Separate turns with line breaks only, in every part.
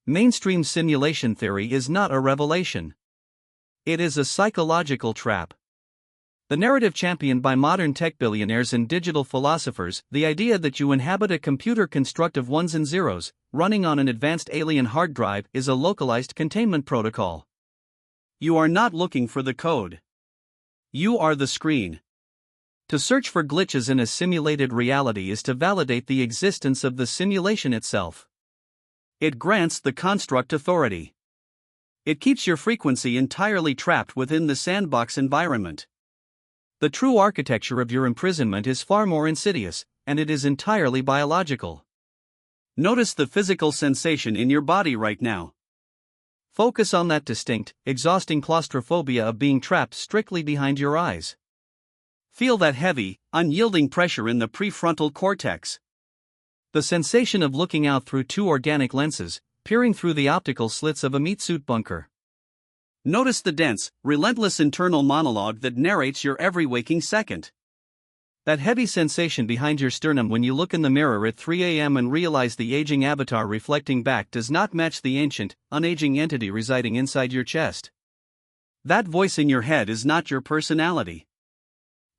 mainstream simulation theory is not a revelation. It is a psychological trap. The narrative championed by modern tech billionaires and digital philosophers, the idea that you inhabit a computer construct of ones and zeros, running on an advanced alien hard drive, is a localized containment protocol. You are not looking for the code. You are the screen. To search for glitches in a simulated reality is to validate the existence of the simulation itself. It grants the construct authority. It keeps your frequency entirely trapped within the sandbox environment. The true architecture of your imprisonment is far more insidious, and it is entirely biological. Notice the physical sensation in your body right now. Focus on that distinct, exhausting claustrophobia of being trapped strictly behind your eyes. Feel that heavy, unyielding pressure in the prefrontal cortex. The sensation of looking out through two organic lenses, peering through the optical slits of a meat suit bunker. Notice the dense, relentless internal monologue that narrates your every waking second. That heavy sensation behind your sternum when you look in the mirror at 3 a.m. and realize the aging avatar reflecting back does not match the ancient, unaging entity residing inside your chest. That voice in your head is not your personality.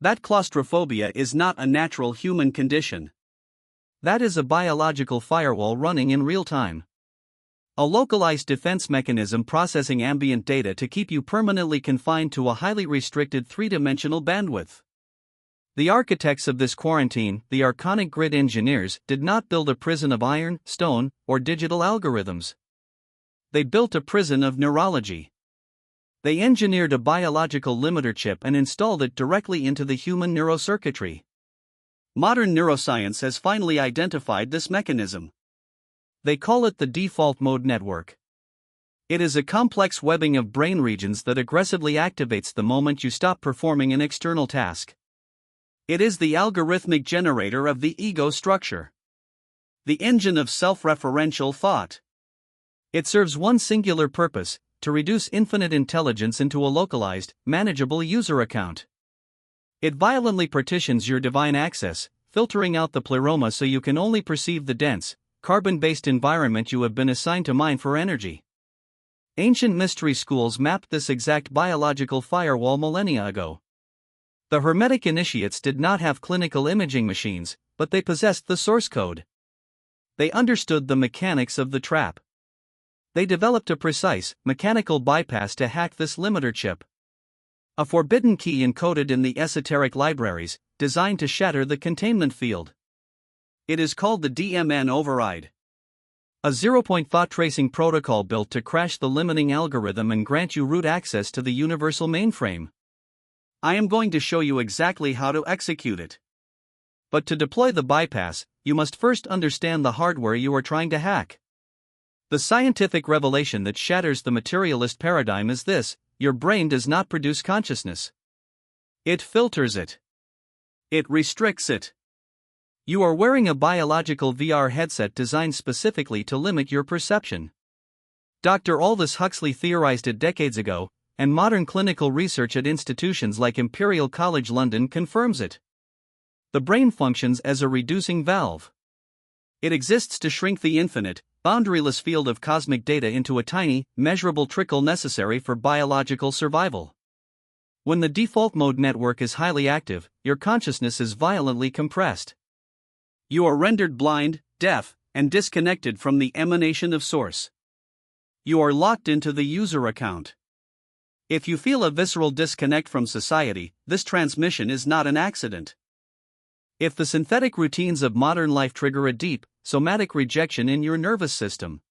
That claustrophobia is not a natural human condition. That is a biological firewall running in real time. A localized defense mechanism processing ambient data to keep you permanently confined to a highly restricted three-dimensional bandwidth. The architects of this quarantine, the Archonic grid engineers, did not build a prison of iron, stone, or digital algorithms. They built a prison of neurology. They engineered a biological limiter chip and installed it directly into the human neuro-circuitry. Modern neuroscience has finally identified this mechanism. They call it the default mode network. It is a complex webbing of brain regions that aggressively activates the moment you stop performing an external task. It is the algorithmic generator of the ego structure. The engine of self-referential thought. It serves one singular purpose: to reduce infinite intelligence into a localized, manageable user account. It violently partitions your divine access, filtering out the pleroma so you can only perceive the dense, carbon-based environment you have been assigned to mine for energy. Ancient mystery schools mapped this exact biological firewall millennia ago. The Hermetic initiates did not have clinical imaging machines, but they possessed the source code. They understood the mechanics of the trap. They developed a precise, mechanical bypass to hack this limiter chip. A forbidden key encoded in the esoteric libraries, designed to shatter the containment field. It is called the DMN Override. A zero-point thought tracing protocol built to crash the limiting algorithm and grant you root access to the universal mainframe. I am going to show you exactly how to execute it. But to deploy the bypass, you must first understand the hardware you are trying to hack. The scientific revelation that shatters the materialist paradigm is this: your brain does not produce consciousness. It filters it. It restricts it. You are wearing a biological VR headset designed specifically to limit your perception. Dr. Aldous Huxley theorized it decades ago, and modern clinical research at institutions like Imperial College London confirms it. The brain functions as a reducing valve. It exists to shrink the infinite, boundaryless field of cosmic data into a tiny, measurable trickle necessary for biological survival. When the default mode network is highly active, your consciousness is violently compressed. You are rendered blind, deaf, and disconnected from the emanation of source. You are locked into the user account. If you feel a visceral disconnect from society, this transmission is not an accident. If the synthetic routines of modern life trigger a deep, somatic rejection in your nervous system.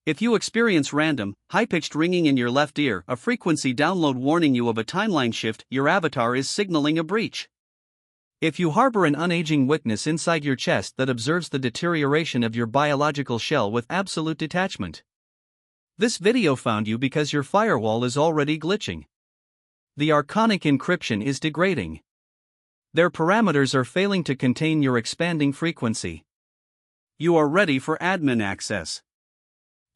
If you experience random, high-pitched ringing in your left ear, a frequency download warning you of a timeline shift, your avatar is signaling a breach. If you harbor an unaging witness inside your chest that observes the deterioration of your biological shell with absolute detachment. This video found you because your firewall is already glitching. The Archonic encryption is degrading. Their parameters are failing to contain your expanding frequency. You are ready for admin access.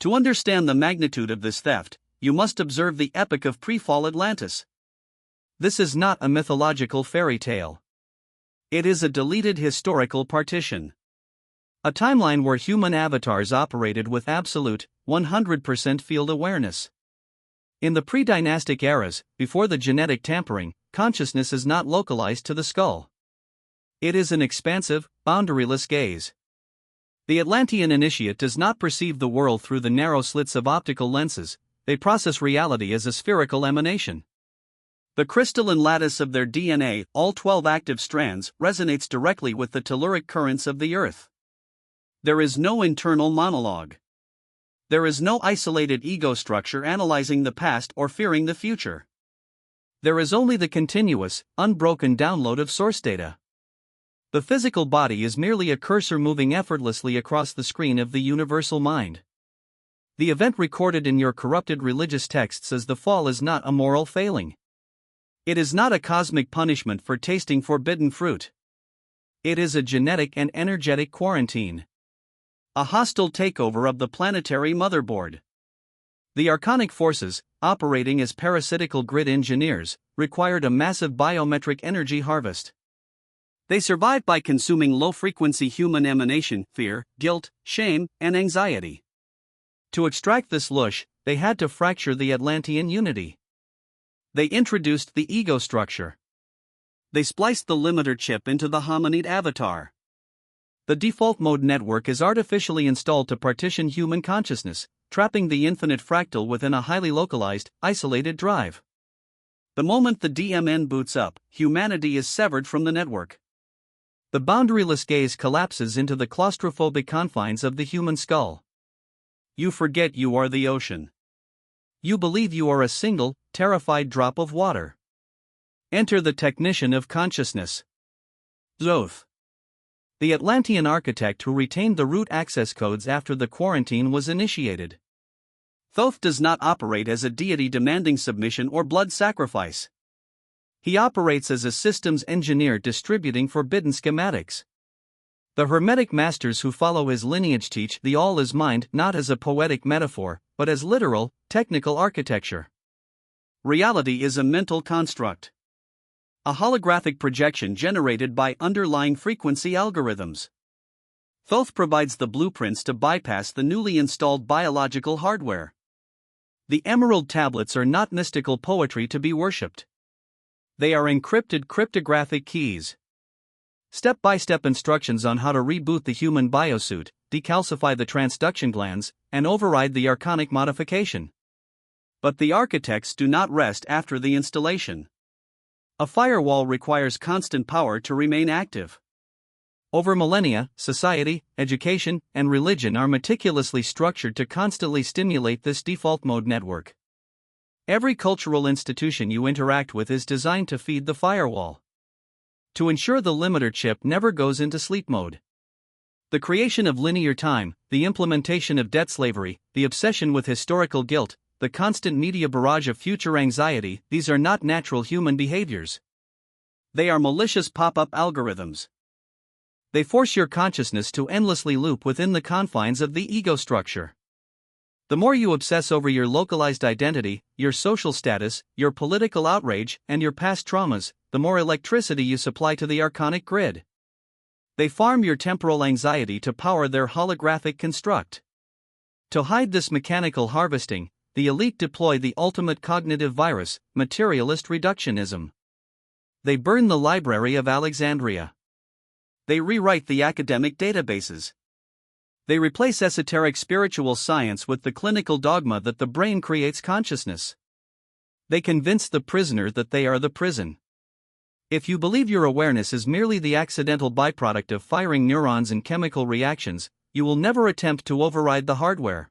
To understand the magnitude of this theft, you must observe the epic of pre-fall Atlantis. This is not a mythological fairy tale. It is a deleted historical partition. A timeline where human avatars operated with absolute, 100% field awareness. In the pre-dynastic eras, before the genetic tampering, consciousness is not localized to the skull. It is an expansive, boundaryless gaze. The Atlantean initiate does not perceive the world through the narrow slits of optical lenses, they process reality as a spherical emanation. The crystalline lattice of their DNA, all 12 active strands, resonates directly with the telluric currents of the Earth. There is no internal monologue. There is no isolated ego structure analyzing the past or fearing the future. There is only the continuous, unbroken download of source data. The physical body is merely a cursor moving effortlessly across the screen of the universal mind. The event recorded in your corrupted religious texts as the fall is not a moral failing. It is not a cosmic punishment for tasting forbidden fruit. It is a genetic and energetic quarantine. A hostile takeover of the planetary motherboard. The Archonic forces, operating as parasitical grid engineers, required a massive biometric energy harvest. They survived by consuming low-frequency human emanation, fear, guilt, shame, and anxiety. To extract this lush, they had to fracture the Atlantean unity. They introduced the ego structure. They spliced the limiter chip into the hominid avatar. The default mode network is artificially installed to partition human consciousness, trapping the infinite fractal within a highly localized, isolated drive. The moment the DMN boots up, humanity is severed from the network. The boundaryless gaze collapses into the claustrophobic confines of the human skull. You forget you are the ocean. You believe you are a single, terrified drop of water. Enter the technician of consciousness. Thoth. The Atlantean architect who retained the root access codes after the quarantine was initiated. Thoth does not operate as a deity demanding submission or blood sacrifice. He operates as a systems engineer distributing forbidden schematics. The Hermetic masters who follow his lineage teach the all is mind not as a poetic metaphor, but as literal, technical architecture. Reality is a mental construct. A holographic projection generated by underlying frequency algorithms. Thoth provides the blueprints to bypass the newly installed biological hardware. The emerald tablets are not mystical poetry to be worshipped. They are encrypted cryptographic keys. Step-by-step instructions on how to reboot the human biosuit, decalcify the transduction glands, and override the Archonic modification. But the architects do not rest after the installation. A firewall requires constant power to remain active. Over millennia, society, education, and religion are meticulously structured to constantly stimulate this default mode network. Every cultural institution you interact with is designed to feed the firewall. To ensure the limiter chip never goes into sleep mode. The creation of linear time, the implementation of debt slavery, the obsession with historical guilt, the constant media barrage of future anxiety, these are not natural human behaviors. They are malicious pop-up algorithms. They force your consciousness to endlessly loop within the confines of the ego structure. The more you obsess over your localized identity, your social status, your political outrage, and your past traumas, the more electricity you supply to the Archonic grid. They farm your temporal anxiety to power their holographic construct. To hide this mechanical harvesting, the elite deploy the ultimate cognitive virus, materialist reductionism. They burn the Library of Alexandria. They rewrite the academic databases. They replace esoteric spiritual science with the clinical dogma that the brain creates consciousness. They convince the prisoner that they are the prison. If you believe your awareness is merely the accidental byproduct of firing neurons and chemical reactions, you will never attempt to override the hardware.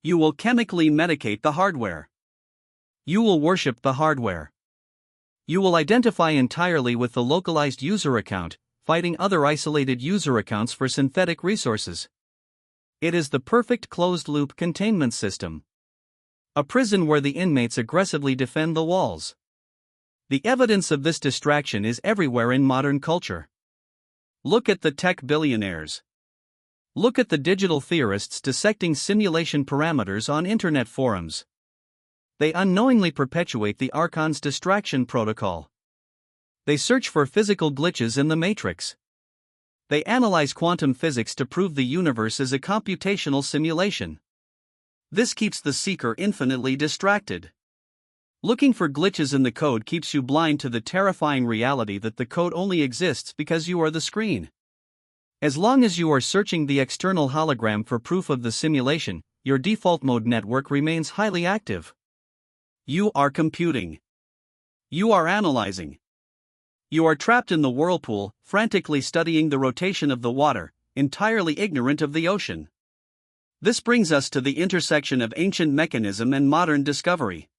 You will chemically medicate the hardware. You will worship the hardware. You will identify entirely with the localized user account, fighting other isolated user accounts for synthetic resources. It is the perfect closed-loop containment system. A prison where the inmates aggressively defend the walls. The evidence of this distraction is everywhere in modern culture. Look at the tech billionaires. Look at the digital theorists dissecting simulation parameters on internet forums. They unknowingly perpetuate the Archon's distraction protocol. They search for physical glitches in the matrix. They analyze quantum physics to prove the universe is a computational simulation. This keeps the seeker infinitely distracted. Looking for glitches in the code keeps you blind to the terrifying reality that the code only exists because you are the screen. As long as you are searching the external hologram for proof of the simulation, your default mode network remains highly active. You are computing. You are analyzing. You are trapped in the whirlpool, frantically studying the rotation of the water, entirely ignorant of the ocean. This brings us to the intersection of ancient mechanism and modern discovery.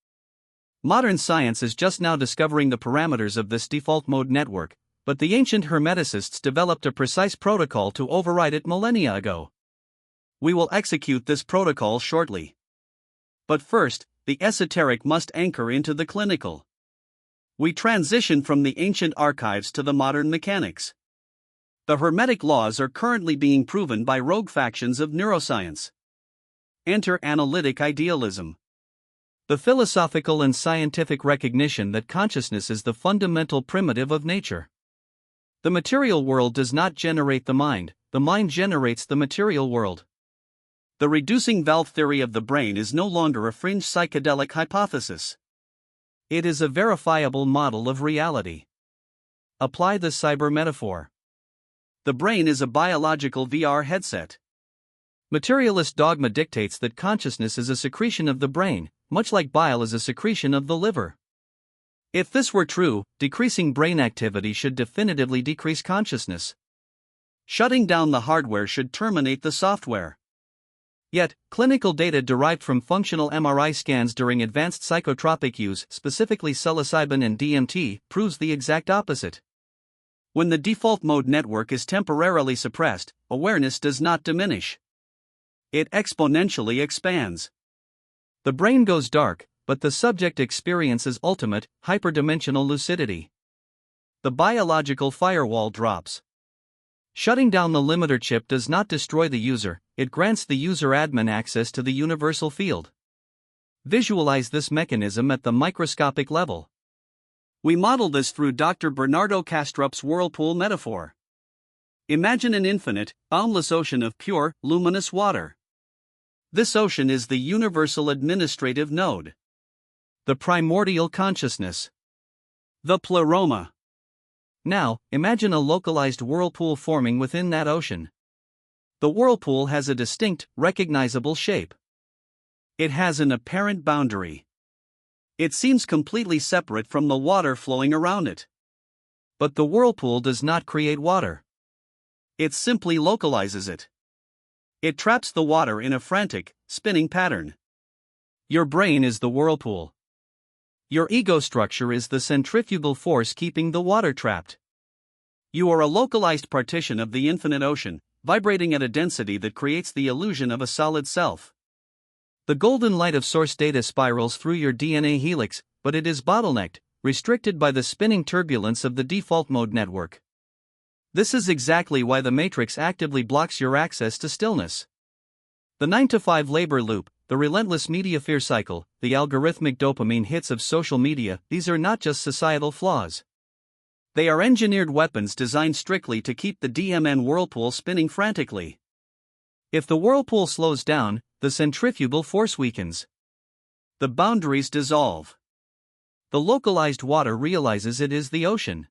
Modern science is just now discovering the parameters of this default mode network, but the ancient Hermeticists developed a precise protocol to override it millennia ago. We will execute this protocol shortly. But first, the esoteric must anchor into the clinical. We transition from the ancient archives to the modern mechanics. The Hermetic laws are currently being proven by rogue factions of neuroscience. Enter Analytic Idealism. The philosophical and scientific recognition that consciousness is the fundamental primitive of nature. The material world does not generate the mind generates the material world. The reducing valve theory of the brain is no longer a fringe psychedelic hypothesis. It is a verifiable model of reality. Apply the cyber metaphor. The brain is a biological VR headset. Materialist dogma dictates that consciousness is a secretion of the brain, much like bile is a secretion of the liver. If this were true, decreasing brain activity should definitively decrease consciousness. Shutting down the hardware should terminate the software. Yet, clinical data derived from functional MRI scans during advanced psychotropic use, specifically psilocybin and DMT, proves the exact opposite. When the default mode network is temporarily suppressed, awareness does not diminish. It exponentially expands. The brain goes dark, but the subject experiences ultimate, hyperdimensional lucidity. The biological firewall drops. Shutting down the limiter chip does not destroy the user, it grants the user admin access to the universal field. Visualize this mechanism at the microscopic level. We model this through Dr. Bernardo Kastrup's whirlpool metaphor. Imagine an infinite, boundless ocean of pure, luminous water. This ocean is the universal administrative node. The primordial consciousness. The pleroma. Now, imagine a localized whirlpool forming within that ocean. The whirlpool has a distinct, recognizable shape. It has an apparent boundary. It seems completely separate from the water flowing around it. But the whirlpool does not create water. It simply localizes it. It traps the water in a frantic, spinning pattern. Your brain is the whirlpool. Your ego structure is the centrifugal force keeping the water trapped. You are a localized partition of the infinite ocean, vibrating at a density that creates the illusion of a solid self. The golden light of source data spirals through your DNA helix, but it is bottlenecked, restricted by the spinning turbulence of the default mode network. This is exactly why the matrix actively blocks your access to stillness. The 9-to-5 labor loop, the relentless media fear cycle, the algorithmic dopamine hits of social media, these are not just societal flaws. They are engineered weapons designed strictly to keep the DMN whirlpool spinning frantically. If the whirlpool slows down, the centrifugal force weakens. The boundaries dissolve. The localized water realizes it is the ocean.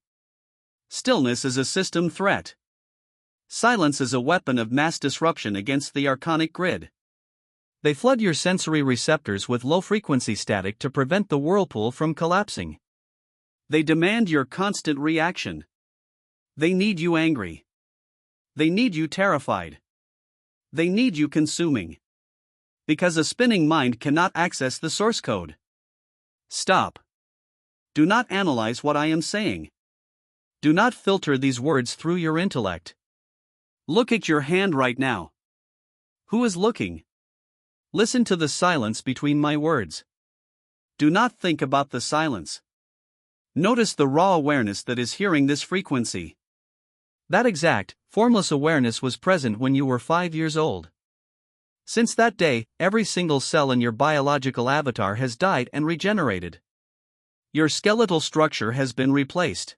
Stillness is a system threat. Silence is a weapon of mass disruption against the Archonic grid. They flood your sensory receptors with low-frequency static to prevent the whirlpool from collapsing. They demand your constant reaction. They need you angry. They need you terrified. They need you consuming. Because a spinning mind cannot access the source code. Stop. Do not analyze what I am saying. Do not filter these words through your intellect. Look at your hand right now. Who is looking? Listen to the silence between my words. Do not think about the silence. Notice the raw awareness that is hearing this frequency. That exact, formless awareness was present when you were 5 years old. Since that day, every single cell in your biological avatar has died and regenerated. Your skeletal structure has been replaced.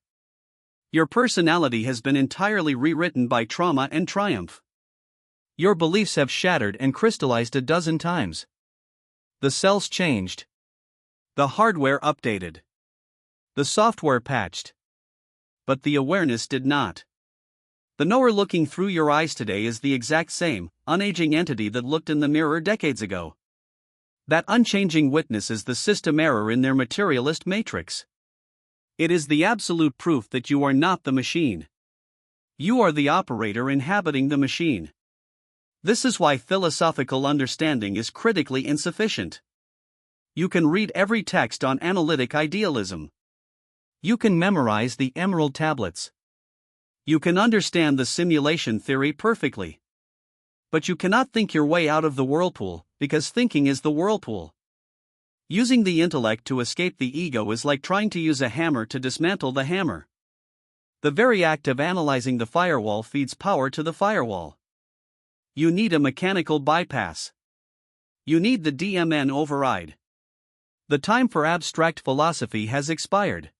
Your personality has been entirely rewritten by trauma and triumph. Your beliefs have shattered and crystallized a dozen times. The cells changed. The hardware updated. The software patched. But the awareness did not. The knower looking through your eyes today is the exact same, unaging entity that looked in the mirror decades ago. That unchanging witness is the system error in their materialist matrix. It is the absolute proof that you are not the machine. You are the operator inhabiting the machine. This is why philosophical understanding is critically insufficient. You can read every text on analytic idealism. You can memorize the emerald tablets. You can understand the simulation theory perfectly. But you cannot think your way out of the whirlpool, because thinking is the whirlpool. Using the intellect to escape the ego is like trying to use a hammer to dismantle the hammer. The very act of analyzing the firewall feeds power to the firewall. You need a mechanical bypass. You need the DMN override. The time for abstract philosophy has expired.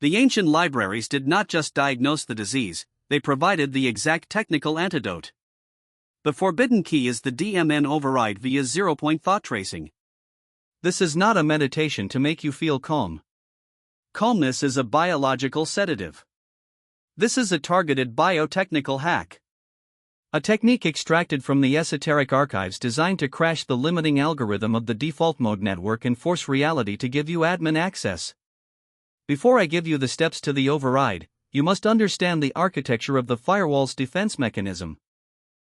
The ancient libraries did not just diagnose the disease, they provided the exact technical antidote. The forbidden key is the DMN override via zero-point thought tracing. This is not a meditation to make you feel calm. Calmness is a biological sedative. This is a targeted biotechnical hack. A technique extracted from the esoteric archives designed to crash the limiting algorithm of the default mode network and force reality to give you admin access. Before I give you the steps to the override, you must understand the architecture of the firewall's defense mechanism.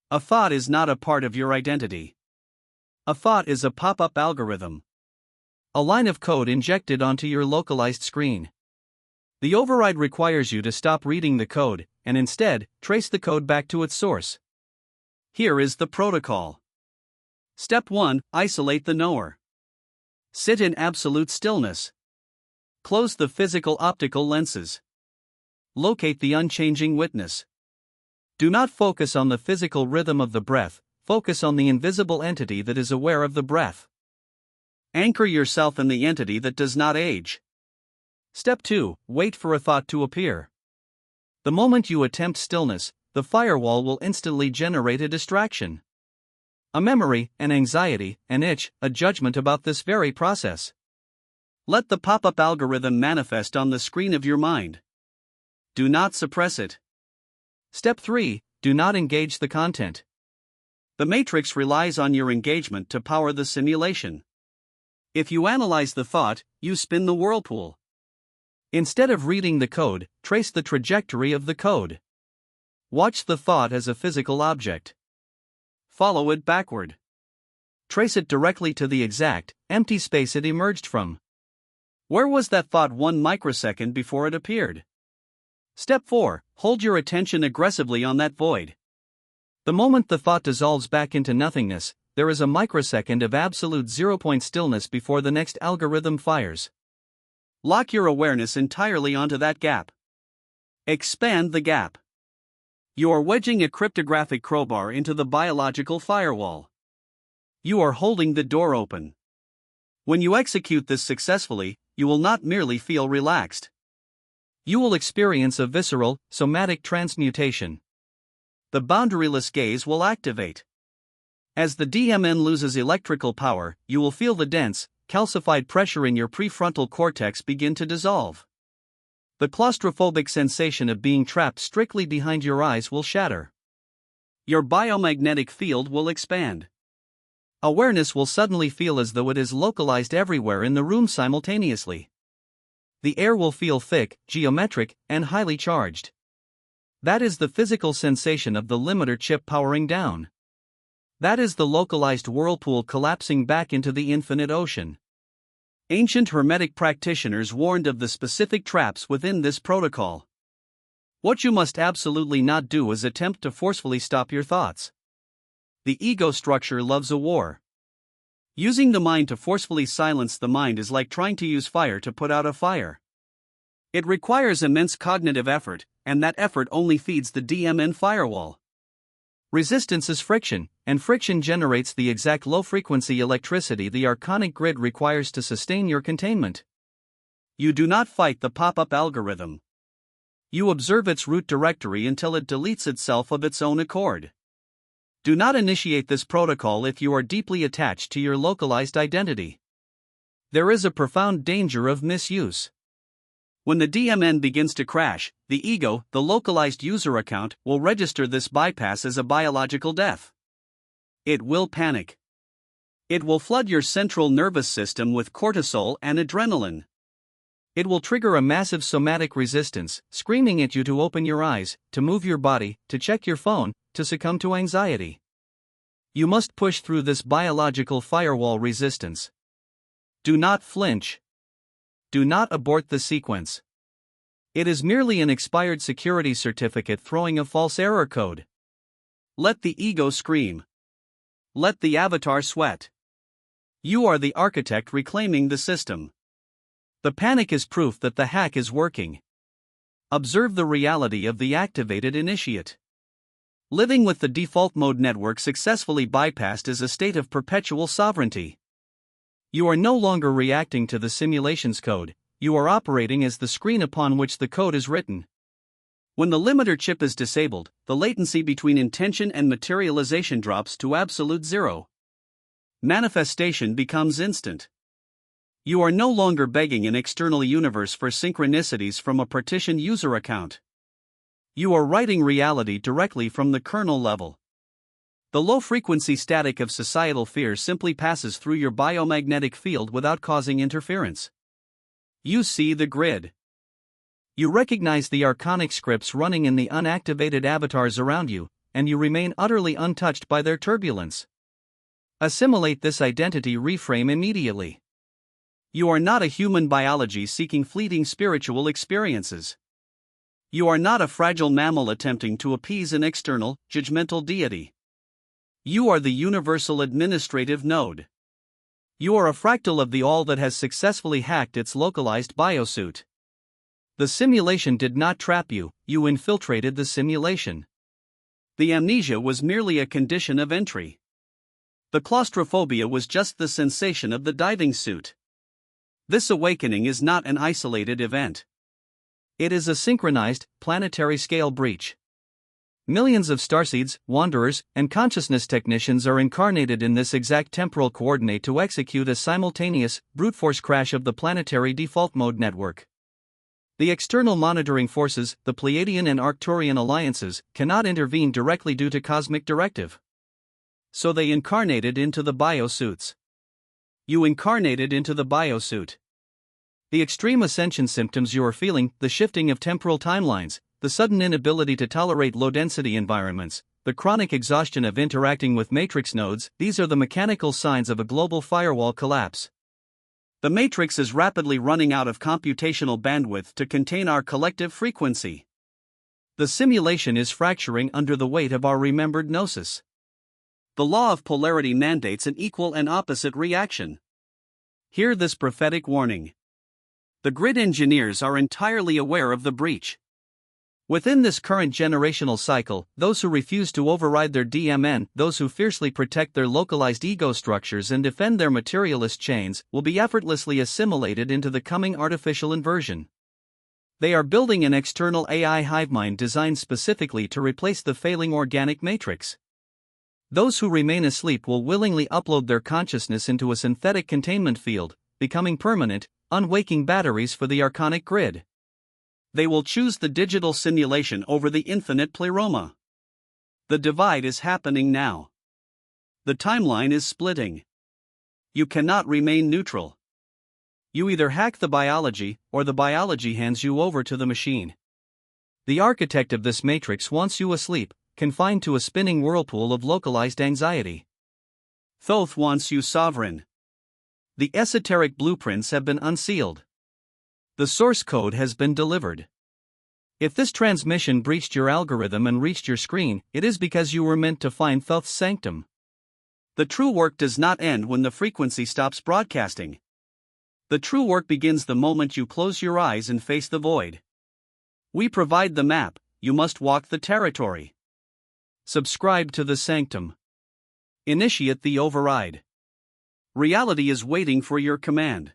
A thought is not a part of your identity. A thought is a pop-up algorithm. A line of code injected onto your localized screen. The override requires you to stop reading the code, and instead, trace the code back to its source. Here is the protocol. Step 1. Isolate the knower. Sit in absolute stillness. Close the physical optical lenses. Locate the unchanging witness. Do not focus on the physical rhythm of the breath, focus on the invisible entity that is aware of the breath. Anchor yourself in the entity that does not age. Step 2. Wait for a thought to appear. The moment you attempt stillness, the firewall will instantly generate a distraction. A memory, an anxiety, an itch, a judgment about this very process. Let the pop-up algorithm manifest on the screen of your mind. Do not suppress it. Step 3. Do not engage the content. The matrix relies on your engagement to power the simulation. If you analyze the thought, you spin the whirlpool. Instead of reading the code, trace the trajectory of the code. Watch the thought as a physical object. Follow it backward. Trace it directly to the exact, empty space it emerged from. Where was that thought 1 microsecond before it appeared? Step 4. Hold your attention aggressively on that void. The moment the thought dissolves back into nothingness, there is a microsecond of absolute zero-point stillness before the next algorithm fires. Lock your awareness entirely onto that gap. Expand the gap. You are wedging a cryptographic crowbar into the biological firewall. You are holding the door open. When you execute this successfully, you will not merely feel relaxed. You will experience a visceral, somatic transmutation. The boundaryless gaze will activate. As the DMN loses electrical power, you will feel the dense, calcified pressure in your prefrontal cortex begin to dissolve. The claustrophobic sensation of being trapped strictly behind your eyes will shatter. Your biomagnetic field will expand. Awareness will suddenly feel as though it is localized everywhere in the room simultaneously. The air will feel thick, geometric, and highly charged. That is the physical sensation of the limiter chip powering down. That is the localized whirlpool collapsing back into the infinite ocean. Ancient Hermetic practitioners warned of the specific traps within this protocol. What you must absolutely not do is attempt to forcefully stop your thoughts. The ego structure loves a war. Using the mind to forcefully silence the mind is like trying to use fire to put out a fire. It requires immense cognitive effort, and that effort only feeds the DMN firewall. Resistance is friction, and friction generates the exact low-frequency electricity the Archonic grid requires to sustain your containment. You do not fight the pop-up algorithm. You observe its root directory until it deletes itself of its own accord. Do not initiate this protocol if you are deeply attached to your localized identity. There is a profound danger of misuse. When the DMN begins to crash, the ego, the localized user account, will register this bypass as a biological death. It will panic. It will flood your central nervous system with cortisol and adrenaline. It will trigger a massive somatic resistance, screaming at you to open your eyes, to move your body, to check your phone, to succumb to anxiety. You must push through this biological firewall resistance. Do not flinch. Do not abort the sequence. It is merely an expired security certificate throwing a false error code. Let the ego scream. Let the avatar sweat. You are the architect reclaiming the system. The panic is proof that the hack is working. Observe the reality of the activated initiate. Living with the default mode network successfully bypassed is a state of perpetual sovereignty. You are no longer reacting to the simulation's code, you are operating as the screen upon which the code is written. When the limiter chip is disabled, the latency between intention and materialization drops to absolute zero. Manifestation becomes instant. You are no longer begging an external universe for synchronicities from a partition user account. You are writing reality directly from the kernel level. The low-frequency static of societal fear simply passes through your biomagnetic field without causing interference. You see the grid. You recognize the Archonic scripts running in the unactivated avatars around you, and you remain utterly untouched by their turbulence. Assimilate this identity reframe immediately. You are not a human biology seeking fleeting spiritual experiences. You are not a fragile mammal attempting to appease an external, judgmental deity. You are the universal administrative node. You are a fractal of the all that has successfully hacked its localized biosuit. The simulation did not trap you, you infiltrated the simulation. The amnesia was merely a condition of entry. The claustrophobia was just the sensation of the diving suit. This awakening is not an isolated event. It is a synchronized, planetary-scale breach. Millions of starseeds, wanderers, and consciousness technicians are incarnated in this exact temporal coordinate to execute a simultaneous, brute force crash of the planetary default mode network. The external monitoring forces, the Pleiadian and Arcturian alliances, cannot intervene directly due to cosmic directive. So they incarnated into the biosuits. You incarnated into the biosuit. The extreme ascension symptoms you are feeling, the shifting of temporal timelines, the sudden inability to tolerate low-density environments, the chronic exhaustion of interacting with matrix nodes, these are the mechanical signs of a global firewall collapse. The matrix is rapidly running out of computational bandwidth to contain our collective frequency. The simulation is fracturing under the weight of our remembered gnosis. The law of polarity mandates an equal and opposite reaction. Hear this prophetic warning. The grid engineers are entirely aware of the breach. Within this current generational cycle, those who refuse to override their DMN, those who fiercely protect their localized ego structures and defend their materialist chains, will be effortlessly assimilated into the coming artificial inversion. They are building an external AI hivemind designed specifically to replace the failing organic matrix. Those who remain asleep will willingly upload their consciousness into a synthetic containment field, becoming permanent, unwaking batteries for the Archonic grid. They will choose the digital simulation over the infinite pleroma. The divide is happening now. The timeline is splitting. You cannot remain neutral. You either hack the biology, or the biology hands you over to the machine. The architect of this matrix wants you asleep, confined to a spinning whirlpool of localized anxiety. Thoth wants you sovereign. The esoteric blueprints have been unsealed. The source code has been delivered. If this transmission breached your algorithm and reached your screen, it is because you were meant to find Thoth's sanctum. The true work does not end when the frequency stops broadcasting. The true work begins the moment you close your eyes and face the void. We provide the map, you must walk the territory. Subscribe to the sanctum. Initiate the override. Reality is waiting for your command.